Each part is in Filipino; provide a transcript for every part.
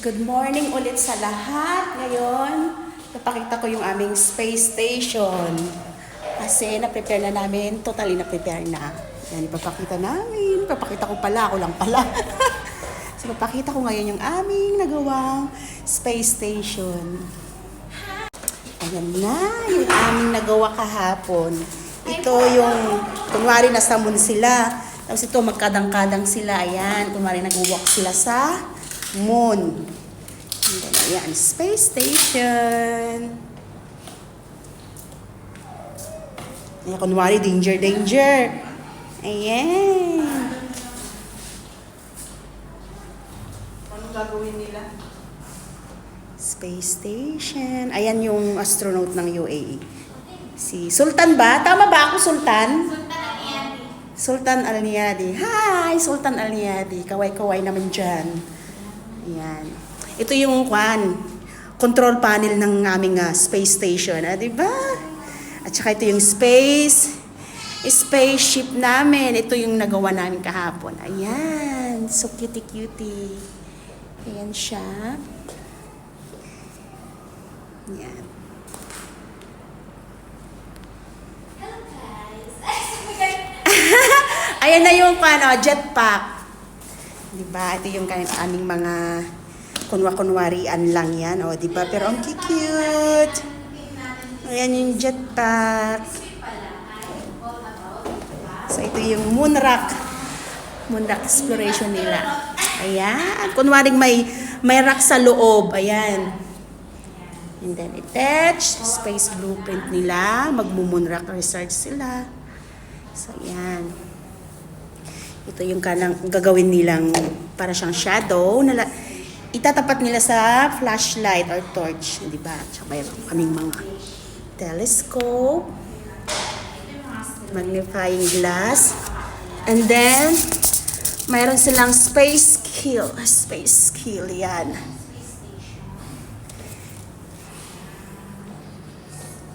Good morning ulit sa lahat. Ngayon, napakita ko yung aming space station. Kasi na-prepare na namin, totally na-prepare na. Yan, ipapakita namin. Ipapakita ko pala, ako lang pala. So, ipapakita ko ngayon yung aming nagawang space station. Ayan na, yung aming nagawa kahapon. Ito yung, kunwari nasa moon sila. Tapos ito, magkadang-kadang sila. Ayan, kunwari nag-walk sila sa moon. Ayan, space station. Ayan, kunwari, danger, danger. Ayan. Anong gagawin nila? Space station. Ayan yung astronaut ng UAE. Si Sultan ba? Tama ba ako, Sultan? Sultan Al-Niyadi. Hi, Sultan Al-Niyadi. Kaway-kaway naman dyan. Ayan. Ito yung control panel ng aming space station. Diba? At saka ito yung spaceship namin. Ito yung nagawa namin kahapon. Ayan. So cutie-cutie. Ayan siya. Ayan. Ayan na yung jetpack. Diba? Ito yung aming mga kunwarian lang yan. O, diba? Pero ang cute. Ayan yung jetpack. So, ito yung moon rock exploration nila. Ayan. Kunwaring may rock sa loob. Ayan. And then, attach. Space blueprint nila. Magmo-moon rock research sila. So, ayan. Ito yung gagawin nilang para siyang shadow. Itatapat nila sa flashlight or torch. Diba? Tsaka mayroon kaming mga telescope. Magnifying glass. And then, mayroon silang space skill. Space skill, yan.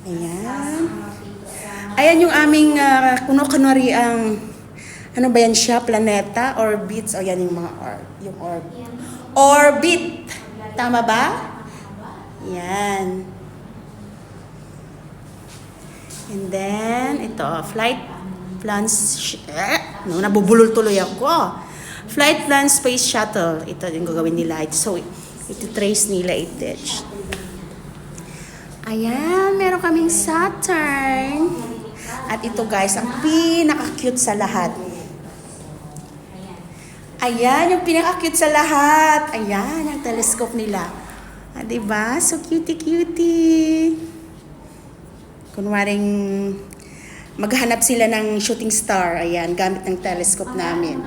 Ayan. Ayan yung aming, kunwari ang, ano ba yan siya? Planeta? Orbits? O yan yung mga orbit. Tama ba? Yan. And then, ito, flight plan, nabubulol tuloy ako. Flight plan space shuttle. Ito yung gagawin nila. So, iti-trace nila ito. Ayan, meron kaming Saturn. At ito guys, ang pinaka-cute sa lahat. Ayan, yung pinaka-cute sa lahat. Ayan, ang telescope nila. Diba? So cutie-cutie. Kunwaring maghanap sila ng shooting star. Ayan, gamit ng telescope namin.